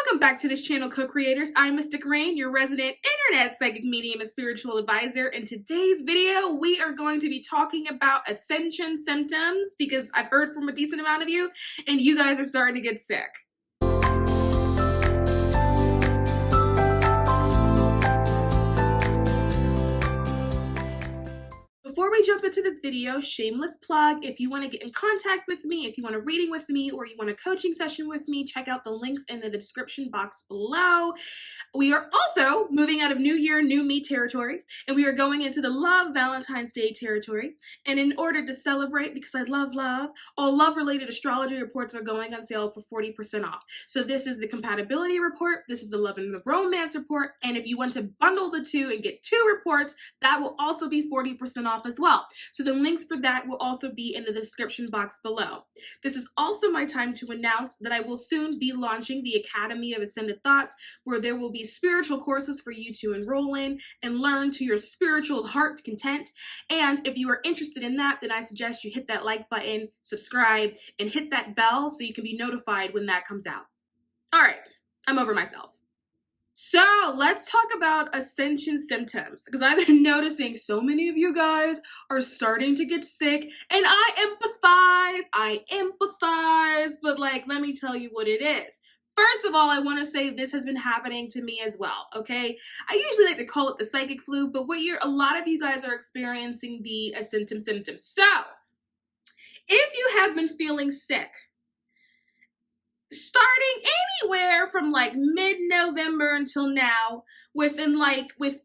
Welcome back to this channel, co-creators. I'm mysticrainn, your resident internet psychic medium and spiritual advisor. In today's video, we are going to be talking about Ascension Symptoms because I've heard from a decent amount of you and you guys are starting to get sick. Before we jump into this video, shameless plug, if you want to get in contact with me, if you want a reading with me, or you want a coaching session with me, check out the links in the description box below. We are also moving out of New Year, New Me territory, and we are going into the Love Valentine's Day territory. And in order to celebrate, because I love love, all love-related astrology reports are going on sale for 40% off. So this is the compatibility report, this is the love and the romance report, and if you want to bundle the two and get two reports, that will also be 40% off as well. So the links for that will also be in the description box below. This is also my time to announce that I will soon be launching the Academy of Ascended Thoughts, where there will be spiritual courses for you to enroll in and learn to your spiritual heart content. And if you are interested in that, then I suggest you hit that like button, subscribe, and hit that bell so you can be notified when that comes out. All right, I'm over myself. So let's talk about Ascension Symptoms, because I've been noticing so many of you guys are starting to get sick, and I empathize, but like, let me tell you what it is. First of all, I want to say this has been happening to me as well, okay? I usually like to call it the psychic flu, but a lot of you guys are experiencing the Ascension Symptoms. So, if you have been feeling sick, starting anywhere from like mid-November until now, with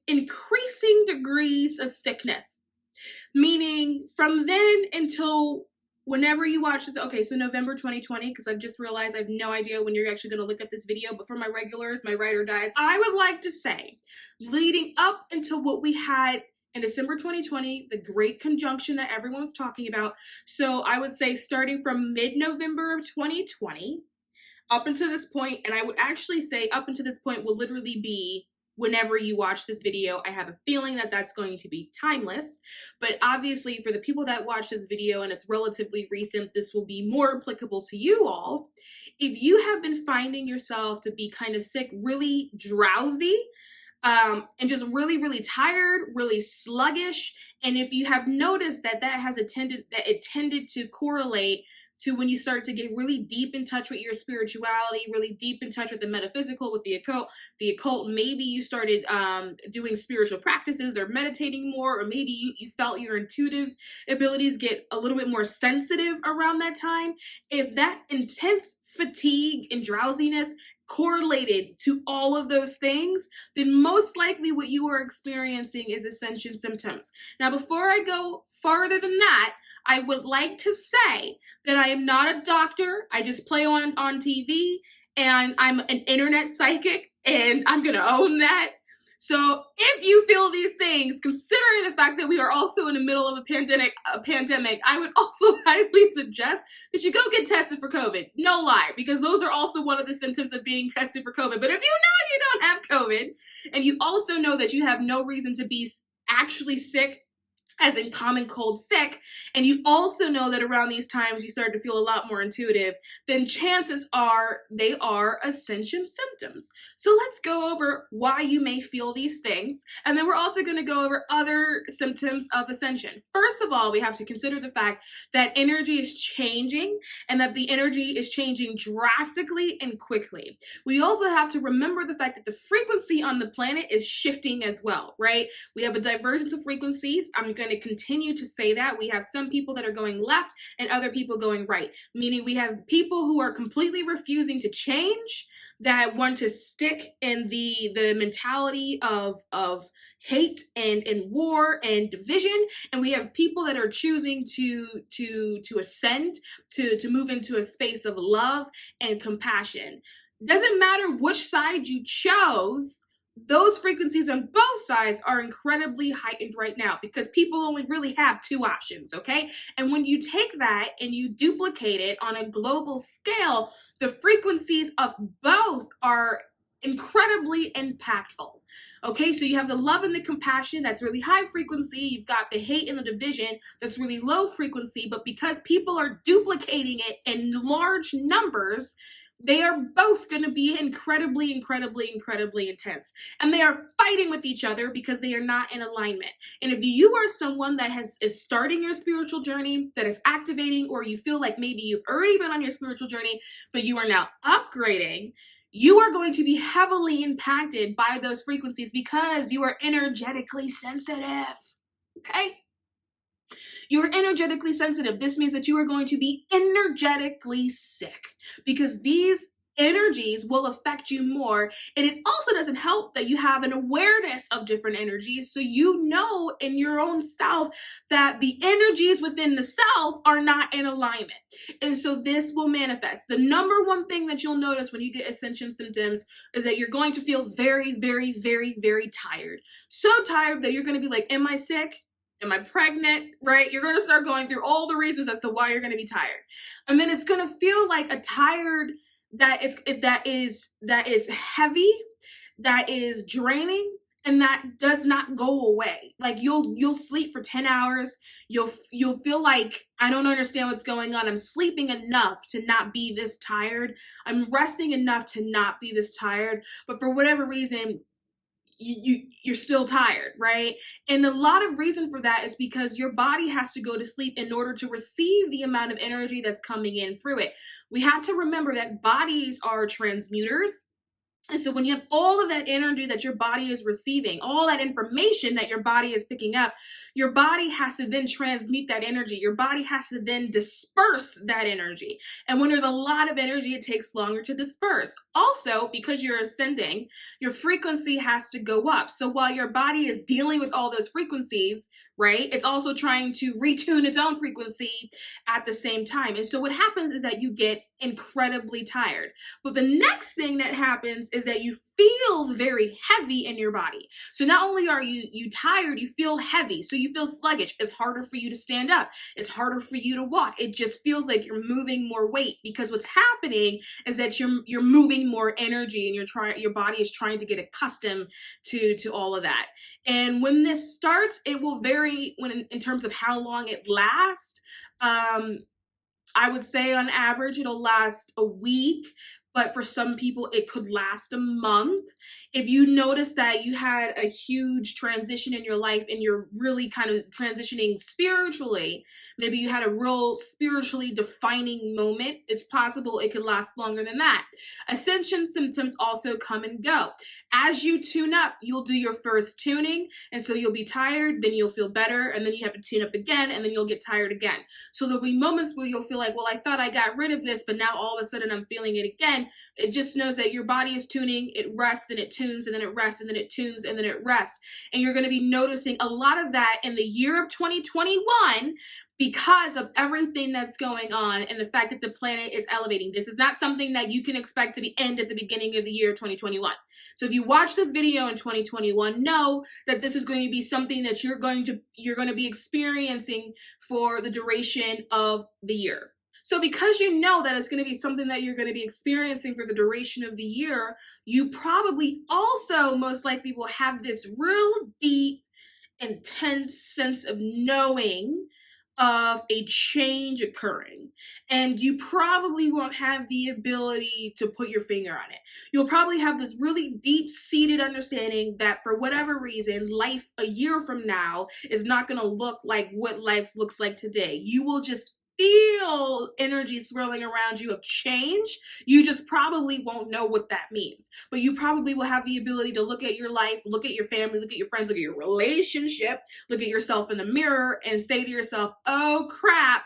increasing degrees of sickness, meaning from then until whenever you watch this, okay, so November 2020, because I've just realized I have no idea when you're actually going to look at this video, but for my regulars, my ride or dies, I would like to say, leading up until what we had in December 2020, the great conjunction that everyone was talking about, so I would say starting from mid-November of 2020, up until this point, and I would actually say up until this point will literally be whenever you watch this video. I have a feeling that that's going to be timeless, but obviously for the people that watch this video and it's relatively recent, this will be more applicable to you all. If you have been finding yourself to be kind of sick, really drowsy, and just really, really tired, really sluggish, and if you have noticed that it tended to correlate to when you start to get really deep in touch with your spirituality, really deep in touch with the metaphysical, with the occult, maybe you started doing spiritual practices or meditating more, or maybe you felt your intuitive abilities get a little bit more sensitive around that time. If that intense fatigue and drowsiness correlated to all of those things, then most likely what you are experiencing is Ascension Symptoms. Now, before I go farther than that, I would like to say that I am not a doctor. I just play on TV, and I'm an internet psychic, and I'm going to own that. So if you feel these things, considering the fact that we are also in the middle of a pandemic, I would also highly suggest that you go get tested for COVID. No lie, because those are also one of the symptoms of being tested for COVID. But if you know you don't have COVID, and you also know that you have no reason to be actually sick, as in common cold sick, and you also know that around these times you start to feel a lot more intuitive, then chances are they are Ascension Symptoms. So let's go over why you may feel these things, and then we're also going to go over other symptoms of Ascension. First of all, we have to consider the fact that energy is changing, and that the energy is changing drastically and quickly. We also have to remember the fact that the frequency on the planet is shifting as well, right? We have a divergence of frequencies. I'm going to continue to say that. We have some people that are going left and other people going right, meaning we have people who are completely refusing to change, that want to stick in the mentality of hate and war and division, and we have people that are choosing to ascend, to move into a space of love and compassion. Doesn't matter which side you chose, those frequencies on both sides are incredibly heightened right now because people only really have two options, okay? And when you take that and you duplicate it on a global scale, the frequencies of both are incredibly impactful, okay? So you have the love and the compassion, that's really high frequency. You've got the hate and the division, that's really low frequency. But because people are duplicating it in large numbers, they are both going to be incredibly intense. And they are fighting with each other because they are not in alignment. And if you are someone that is starting your spiritual journey, that is activating, or you feel like maybe you've already been on your spiritual journey, but you are now upgrading, you are going to be heavily impacted by those frequencies because you are energetically sensitive. Okay? You're energetically sensitive. This means that you are going to be energetically sick because these energies will affect you more. And it also doesn't help that you have an awareness of different energies. So you know in your own self that the energies within the self are not in alignment. And so this will manifest. The number one thing that you'll notice when you get ascension symptoms is that you're going to feel very tired. So tired that you're going to be like, am I sick? Am I pregnant? Right? You're going to start going through all the reasons as to why you're going to be tired. And then it's going to feel like a tired that is heavy, that is draining, and that does not go away. Like you'll sleep for 10 hours. You'll feel like, I don't understand what's going on. I'm sleeping enough to not be this tired. I'm resting enough to not be this tired. But for whatever reason, you're still tired, right? And a lot of reason for that is because your body has to go to sleep in order to receive the amount of energy that's coming in through it. We have to remember that bodies are transmuters. And so when you have all of that energy that your body is receiving, all that information that your body is picking up, your body has to then transmute that energy. Your body has to then disperse that energy. And when there's a lot of energy, it takes longer to disperse. Also, because you're ascending, your frequency has to go up. So while your body is dealing with all those frequencies, right, it's also trying to retune its own frequency at the same time. And so what happens is that you get incredibly tired. But the next thing that happens is that you feel very heavy in your body. So not only are you tired, you feel heavy. So you feel sluggish. It's harder for you to stand up. It's harder for you to walk. It just feels like you're moving more weight because what's happening is that you're moving more energy and your body is trying to get accustomed to all of that. And when this starts, it will vary in terms of how long it lasts. I would say on average, it'll last a week, but for some people, it could last a month. If you notice that you had a huge transition in your life and you're really kind of transitioning spiritually, maybe you had a real spiritually defining moment, it's possible it could last longer than that. Ascension symptoms also come and go. As you tune up, you'll do your first tuning, and so you'll be tired, then you'll feel better, and then you have to tune up again, and then you'll get tired again. So there'll be moments where you'll feel like, well, I thought I got rid of this, but now all of a sudden I'm feeling it again. It just knows that your body is tuning, it rests and it tunes, and then it rests and then it tunes and then it rests. And you're going to be noticing a lot of that in the year of 2021 because of everything that's going on and the fact that the planet is elevating. This is not something that you can expect to end at the beginning of the year 2021. So if you watch this video in 2021, know that this is going to be something that you're going to be experiencing for the duration of the year. So because you know that it's going to be something that you're going to be experiencing for the duration of the year, you probably also most likely will have this real deep, intense sense of knowing of a change occurring. And you probably won't have the ability to put your finger on it. You'll probably have this really deep-seated understanding that for whatever reason, life a year from now is not going to look like what life looks like today. You will just feel energy swirling around you of change. You just probably won't know what that means. But you probably will have the ability to look at your life, look at your family, look at your friends, look at your relationship, look at yourself in the mirror and say to yourself, oh crap,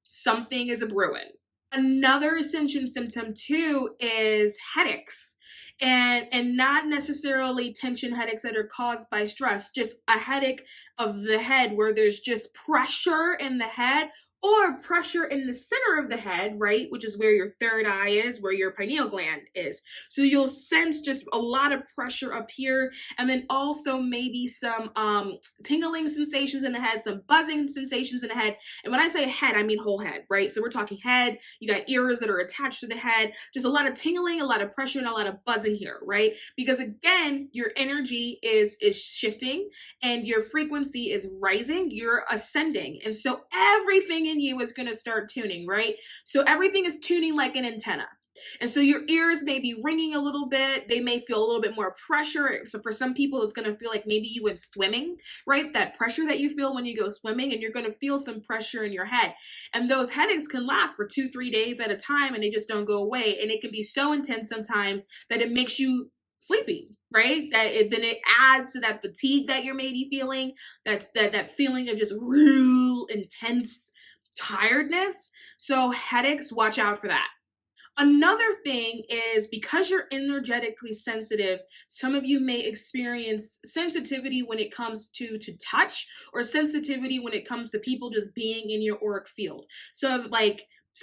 something is a brewing. Another ascension symptom too is headaches. And not necessarily tension headaches that are caused by stress, just a headache of the head where there's just pressure in the head or pressure in the center of the head, right? Which is where your third eye is, where your pineal gland is. So you'll sense just a lot of pressure up here, and then also maybe some tingling sensations in the head, some buzzing sensations in the head. And when I say head, I mean whole head, right? So we're talking head, you got ears that are attached to the head, just a lot of tingling, a lot of pressure, and a lot of buzzing here, right? Because again, your energy is shifting and your frequency is rising, you're ascending. And so everything in you is going to start tuning, right? So everything is tuning like an antenna. And so your ears may be ringing a little bit. They may feel a little bit more pressure. So for some people, it's going to feel like maybe you went swimming, right? That pressure that you feel when you go swimming, and you're going to feel some pressure in your head. And those headaches can last for 2-3 days at a time, and they just don't go away. And it can be so intense sometimes that it makes you sleepy, right? Then it adds to that fatigue that you're maybe feeling. That's that feeling of just real intense tiredness. So headaches, watch out for that. Another thing is, because you're energetically sensitive, some of you may experience sensitivity when it comes to touch, or sensitivity when it comes to people just being in your auric field. So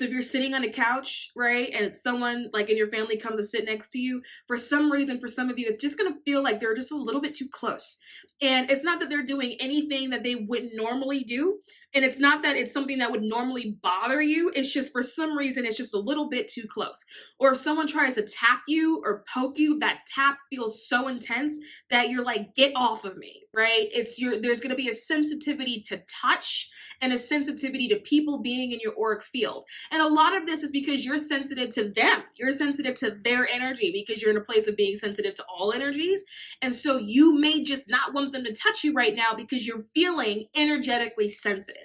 if you're sitting on a couch, right, and someone like in your family comes to sit next to you, for some reason, for some of you, it's just going to feel like they're just a little bit too close. And it's not that they're doing anything that they wouldn't normally do. And it's not that it's something that would normally bother you. It's just for some reason, it's just a little bit too close. Or if someone tries to tap you or poke you, that tap feels so intense that you're like, get off of me, right? There's going to be a sensitivity to touch and a sensitivity to people being in your auric field. And a lot of this is because you're sensitive to them. You're sensitive to their energy because you're in a place of being sensitive to all energies. And so you may just not want them to touch you right now because you're feeling energetically sensitive.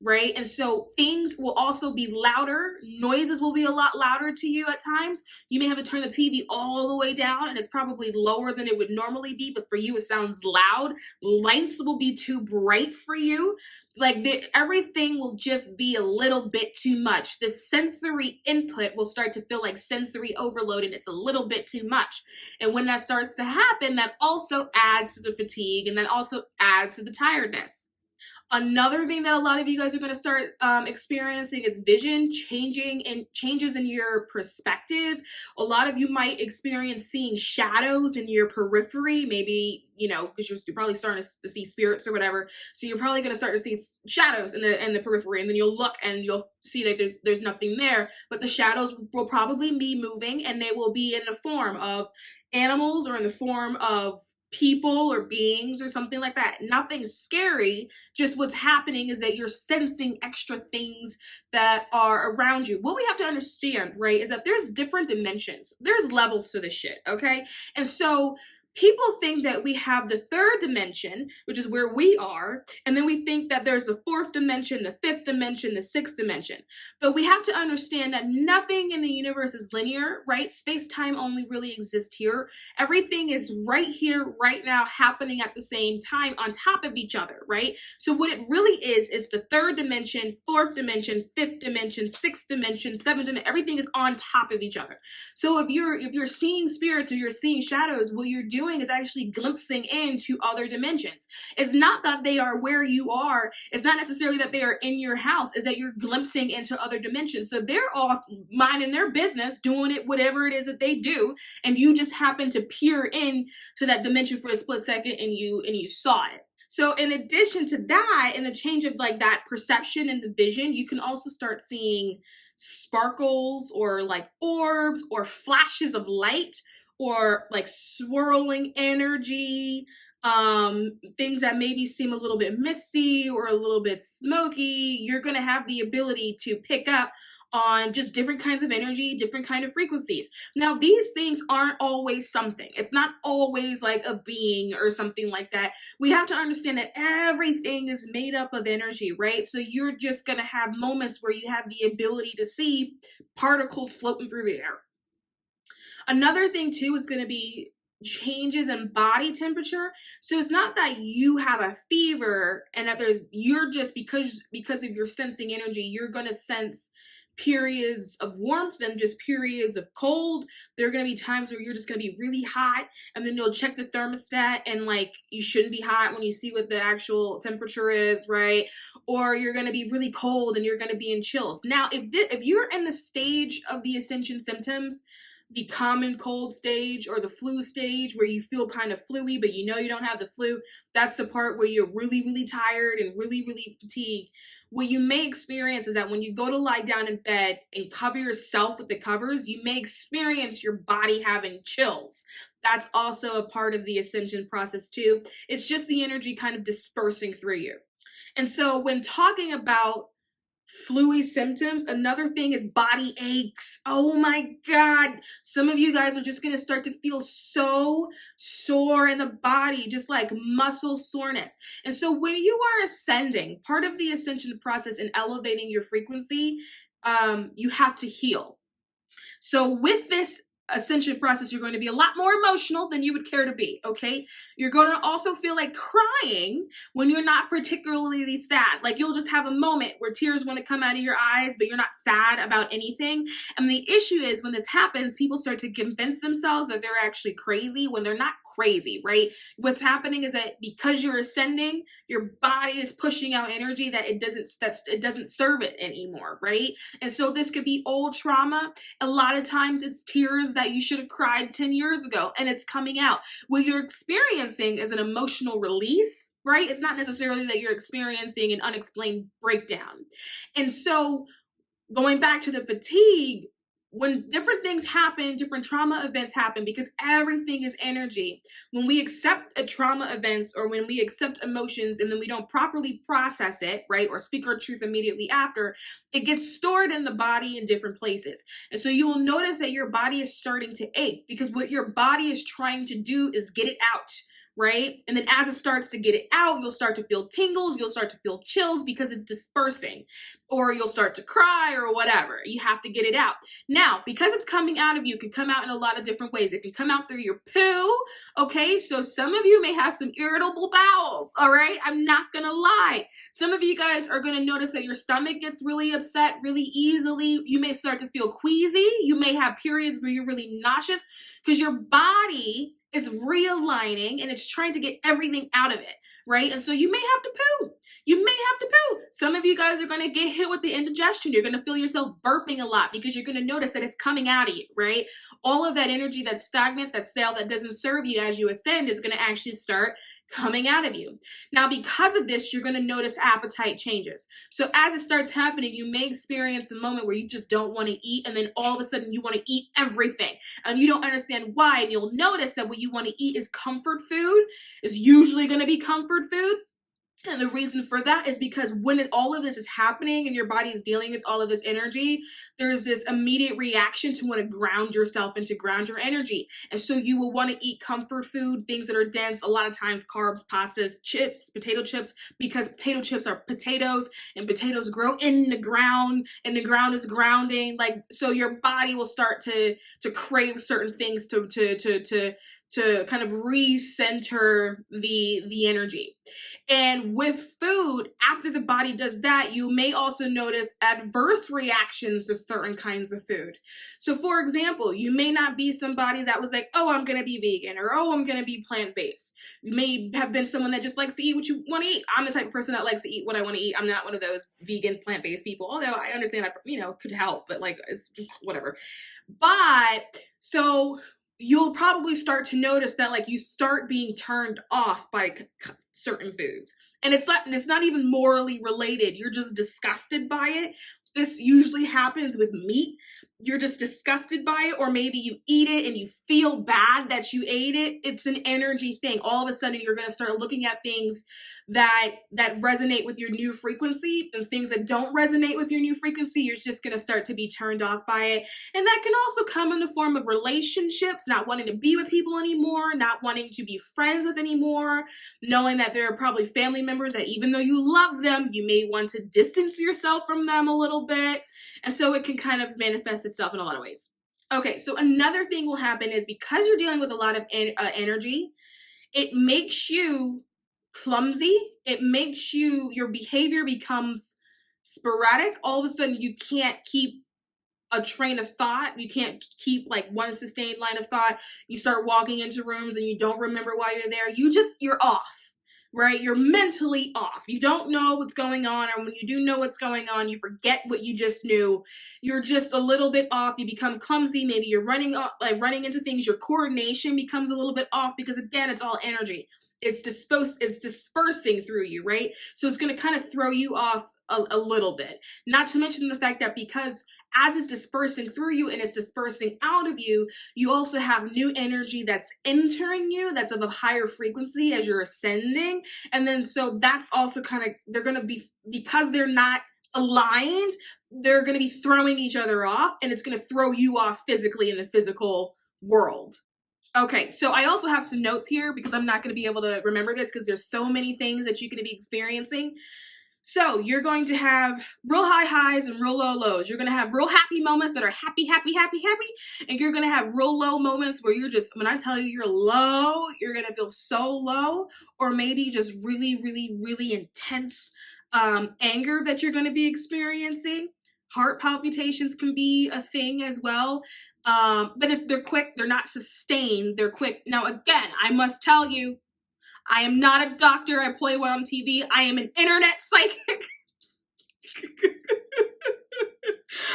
Right? And so things will also be louder. Noises will be a lot louder to you at times. You may have to turn the TV all the way down, and it's probably lower than it would normally be, but for you, it sounds loud. Lights will be too bright for you. Everything will just be a little bit too much. The sensory input will start to feel like sensory overload, and it's a little bit too much. And when that starts to happen, that also adds to the fatigue, and that also adds to the tiredness. Another thing that a lot of you guys are going to start experiencing is vision changing and changes in your perspective. A lot of you might experience seeing shadows in your periphery, maybe, because you're probably starting to see spirits or whatever. So you're probably going to start to see shadows in the periphery, and then you'll look and you'll see that there's nothing there, but the shadows will probably be moving, and they will be in the form of animals or in the form of people or beings or something like that. Nothing scary, just what's happening is that you're sensing extra things that are around you. What we have to understand, right, is that there's different dimensions. There's levels to this shit, okay? And so people think that we have the third dimension, which is where we are, and then we think that there's the fourth dimension, the fifth dimension, the sixth dimension. But we have to understand that nothing in the universe is linear, right? Space-time only really exists here. Everything is right here, right now, happening at the same time on top of each other, right? So what it really is the third dimension, fourth dimension, fifth dimension, sixth dimension, seventh dimension. Everything is on top of each other. So if you're seeing spirits or you're seeing shadows, what you're doing is actually glimpsing into other dimensions. It's not that they are where you are. It's not necessarily that they are in your house. It's that you're glimpsing into other dimensions. So they're off minding their business, doing it, whatever it is that they do, and you just happen to peer in to that dimension for a split second, and you saw it. So in addition to that, and the change of like that perception and the vision, you can also start seeing sparkles or like orbs or flashes of light, or like swirling energy, things that maybe seem a little bit misty or a little bit smoky. You're going to have the ability to pick up on just different kinds of energy, different kind of frequencies. Now, these things aren't always something. It's not always like a being or something like that. We have to understand that everything is made up of energy, right? So you're just going to have moments where you have the ability to see particles floating through the air. Another thing too is going to be changes in body temperature. So it's not that you have a fever and that you're just because of your sensing energy, you're going to sense periods of warmth and just periods of cold. There are going to be times where you're just going to be really hot, and then you'll check the thermostat and like you shouldn't be hot when you see what the actual temperature is, right? Or you're going to be really cold and you're going to be in chills. Now, if you're in the stage of the Ascension Symptoms, the common cold stage or the flu stage where you feel kind of fluey, but you know you don't have the flu, that's the part where you're really, really tired and really, really fatigued. What you may experience is that when you go to lie down in bed and cover yourself with the covers, you may experience your body having chills. That's also a part of the ascension process too. It's just the energy kind of dispersing through you. And so when talking about fluey symptoms. Another thing is body aches. Oh my God. Some of you guys are just going to start to feel so sore in the body, just like muscle soreness. And so when you are ascending, part of the ascension process in elevating your frequency, you have to heal. So with this ascension process, you're going to be a lot more emotional than you would care to be, okay? You're going to also feel like crying when you're not particularly sad. Like you'll just have a moment where tears want to come out of your eyes, but you're not sad about anything. And the issue is when this happens, people start to convince themselves that they're actually crazy when they're not crazy, right? What's happening is that because you're ascending, your body is pushing out energy that it doesn't serve it anymore, right? And so this could be old trauma. A lot of times it's tears that you should have cried 10 years ago and it's coming out. What you're experiencing is an emotional release, right? It's not necessarily that you're experiencing an unexplained breakdown. And so going back to the fatigue, when different things happen, different trauma events happen, because everything is energy. When we accept a trauma events or when we accept emotions and then we don't properly process it, right, or speak our truth immediately after, it gets stored in the body in different places. And so you will notice that your body is starting to ache because what your body is trying to do is get it out. Right? And then as it starts to get it out, you'll start to feel tingles, you'll start to feel chills because it's dispersing, or you'll start to cry or whatever. You have to get it out. Now, because it's coming out of you, it can come out in a lot of different ways. It can come out through your poo, okay? So some of you may have some irritable bowels, all right? I'm not gonna lie. Some of you guys are gonna notice that your stomach gets really upset really easily. You may start to feel queasy. You may have periods where you're really nauseous because your body is realigning and it's trying to get everything out of it, right? And so you may have to poo. You may have to poo. Some of you guys are going to get hit with the indigestion. You're going to feel yourself burping a lot because you're going to notice that it's coming out of you, right? All of that energy that's stagnant, that's stale, that doesn't serve you as you ascend is going to actually start coming out of you. Now, because of this, you're going to notice appetite changes. So as it starts happening, you may experience a moment where you just don't want to eat, and then all of a sudden you want to eat everything, and you don't understand why, and you'll notice that what you want to eat is comfort food. It's usually going to be comfort food. And the reason for that is because when all of this is happening and your body is dealing with all of this energy, there's this immediate reaction to want to ground yourself and to ground your energy. And so you will want to eat comfort food, things that are dense, a lot of times carbs, pastas, chips, potato chips, because potato chips are potatoes and potatoes grow in the ground and the ground is grounding. Like, so your body will start to crave certain things to kind of recenter the energy. And with food, after the body does that, you may also notice adverse reactions to certain kinds of food. So for example, you may not be somebody that was like, oh, I'm going to be vegan, or oh, I'm going to be plant-based. You may have been someone that just likes to eat what you want to eat. I'm the type of person that likes to eat what I want to eat. I'm not one of those vegan, plant-based people, although I understand I, could help, but like, it's whatever. But so you'll probably start to notice that like you start being turned off by certain foods. And it's not even morally related. You're just disgusted by it. This usually happens with meat. You're just disgusted by it, or maybe you eat it and you feel bad that you ate it. It's an energy thing. All of a sudden you're going to start looking at things that resonate with your new frequency, and things that don't resonate with your new frequency, you're just going to start to be turned off by it. And that can also come in the form of relationships, not wanting to be with people anymore, not wanting to be friends with anymore, knowing that there are probably family members that even though you love them, you may want to distance yourself from them a little bit. And so it can kind of manifest itself in a lot of ways. Okay, so another thing will happen is because you're dealing with a lot of energy, it makes you clumsy. It makes your behavior becomes sporadic. All of a sudden you can't keep a train of thought. You can't keep like one sustained line of thought. You start walking into rooms and you don't remember why you're there. You're off, right? You're mentally off. You don't know what's going on. And when you do know what's going on, you forget what you just knew. You're just a little bit off. You become clumsy. Maybe you're running into things. Your coordination becomes a little bit off because again, it's all energy. It's dispersing through you, right? So it's going to kind of throw you off a little bit. Not to mention the fact that because as it's dispersing through you and it's dispersing out of you, you also have new energy that's entering you, that's of a higher frequency as you're ascending. And then so that's also kind of, they're going to be, because they're not aligned, they're going to be throwing each other off, and it's going to throw you off physically in the physical world. Okay, so I also have some notes here because I'm not going to be able to remember this because there's so many things that you could be experiencing. So you're going to have real high highs and real low lows. You're going to have real happy moments that are happy, happy, happy, happy. And you're going to have real low moments where you're just, when I tell you you're low, you're going to feel so low, or maybe just really, really, really intense anger that you're going to be experiencing. Heart palpitations can be a thing as well. But they're quick, they're not sustained, they're quick. Now, again, I must tell you, I am not a doctor. I play one on TV. I am an internet psychic.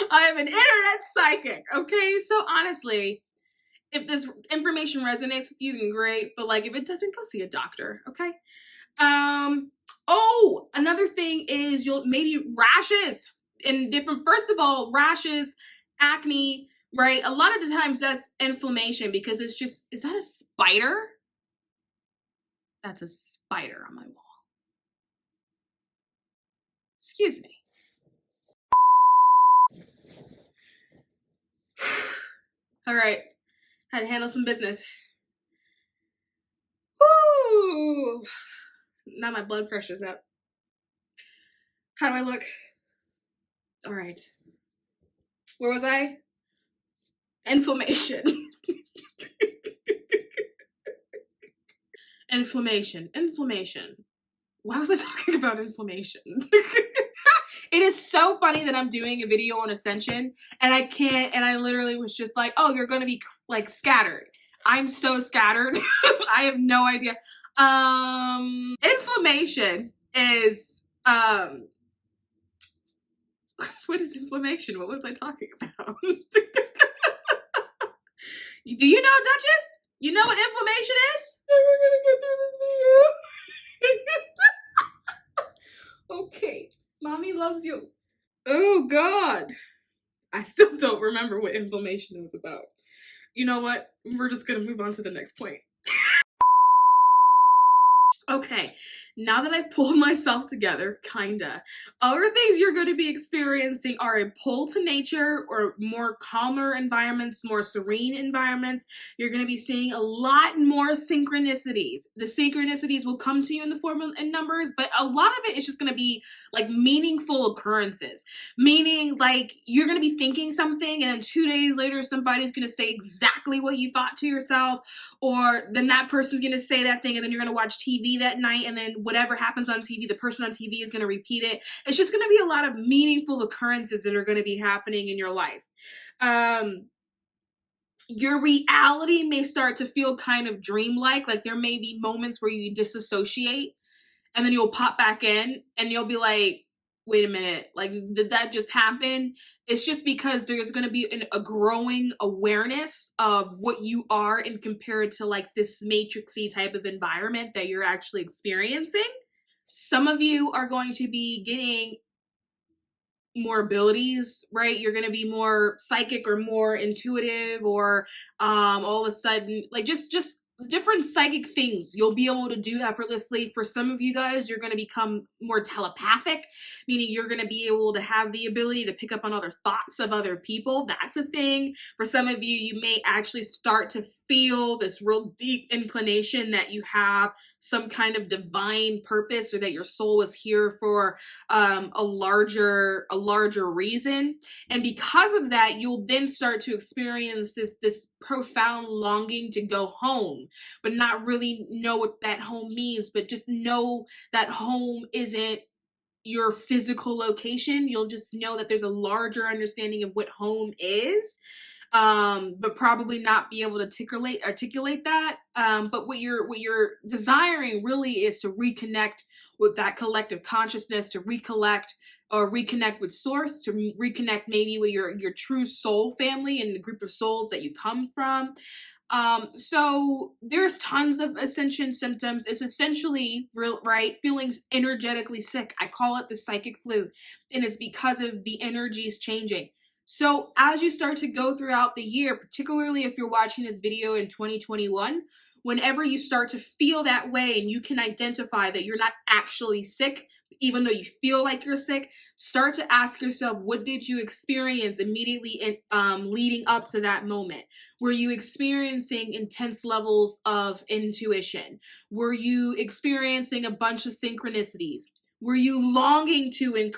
I am an internet psychic. Okay, so honestly, if this information resonates with you, then great. But like, if it doesn't, go see a doctor. Okay. Oh, another thing is you'll maybe rashes in different. First of all, rashes, acne. Right. A lot of the times that's inflammation because it's just. Is that a spider? That's a spider on my wall. Excuse me. All right. Had to handle some business. Woo! Now my blood pressure's up. How do I look? All right. Where was I? Inflammation. Inflammation. Why was I talking about inflammation? It is so funny that I'm doing a video on Ascension and I can't, and I literally was just like, oh, you're going to be like scattered. I'm so scattered. I have no idea. Inflammation is, what is inflammation? What was I talking about? Do you know, Duchess? You know what inflammation is? We're gonna get through this video. Okay. Mommy loves you. Oh, God. I still don't remember what inflammation was about. You know what? We're just gonna move on to the next point. Okay, now that I've pulled myself together, kinda, other things you're going to be experiencing are a pull to nature or more calmer environments, more serene environments. You're going to be seeing a lot more synchronicities. The synchronicities will come to you in the form of in numbers, but a lot of it is just going to be like meaningful occurrences. Meaning like you're going to be thinking something and then 2 days later somebody's going to say exactly what you thought to yourself, or then that person's going to say that thing and then you're going to watch TV that night, and then whatever happens on TV, the person on TV is going to repeat it. It's just going to be a lot of meaningful occurrences that are going to be happening in your life. Your reality may start to feel kind of dreamlike. Like there may be moments where you disassociate and then you'll pop back in and you'll be like, wait a minute, like, did that just happen? It's just because there's going to be a growing awareness of what you are and compared to like this matrixy type of environment that you're actually experiencing. Some of you are going to be getting more abilities, right? You're going to be more psychic or more intuitive, or all of a sudden, like just different psychic things you'll be able to do effortlessly. For some of you guys, you're going to become more telepathic, meaning you're going to be able to have the ability to pick up on other thoughts of other people. That's a thing. For some of you, you may actually start to feel this real deep inclination that you have some kind of divine purpose, or that your soul is here for a larger reason. And because of that, you'll then start to experience this profound longing to go home, but not really know what that home means, but just know that home isn't your physical location. You'll just know that there's a larger understanding of what home is, but probably not be able to articulate that. But what you're desiring really is to reconnect with that collective consciousness, to reconnect with source, to reconnect maybe with your true soul family and the group of souls that you come from. So there's tons of ascension symptoms. It's essentially feeling energetically sick. I call it the psychic flu, and it's because of the energies changing. So as you start to go throughout the year, particularly if you're watching this video in 2021, whenever you start to feel that way and you can identify that you're not actually sick, even though you feel like you're sick, start to ask yourself, what did you experience immediately leading up to that moment? Were you experiencing intense levels of intuition? Were you experiencing a bunch of synchronicities? Were you longing to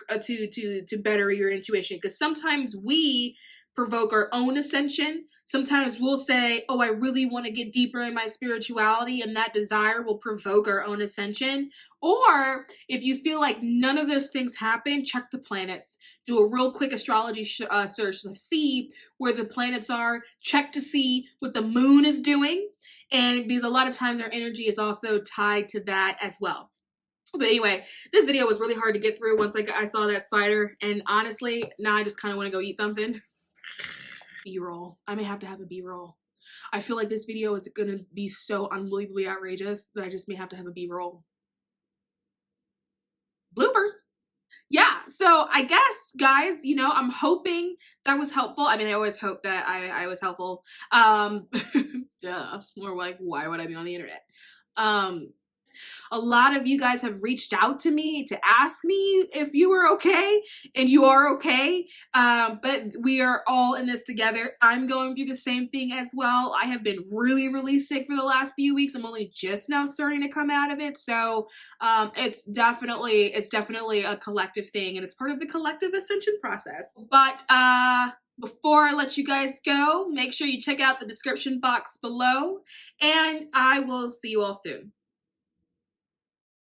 better your intuition? Because sometimes we provoke our own ascension. Sometimes we'll say, oh, I really want to get deeper in my spirituality, and that desire will provoke our own ascension. Or if you feel like none of those things happen, check the planets. Do a real quick astrology search to see where the planets are. Check to see what the moon is doing. And because a lot of times our energy is also tied to that as well. But anyway, this video was really hard to get through once I saw that spider. And honestly, now I just kind of want to go eat something. B-roll. I may have to have a B-roll. I feel like this video is going to be so unbelievably outrageous that I just may have to have a B-roll. Bloopers. Yeah, so I guess, guys, you know, I'm hoping that was helpful. I mean, I always hope that I was helpful. Duh. Or like, why would I be on the internet? A lot of you guys have reached out to me to ask me if you were okay, and you are okay. But we are all in this together. I'm going through the same thing as well. I have been really, really sick for the last few weeks. I'm only just now starting to come out of it. So it's definitely a collective thing, and it's part of the collective ascension process. But before I let you guys go, make sure you check out the description box below, and I will see you all soon.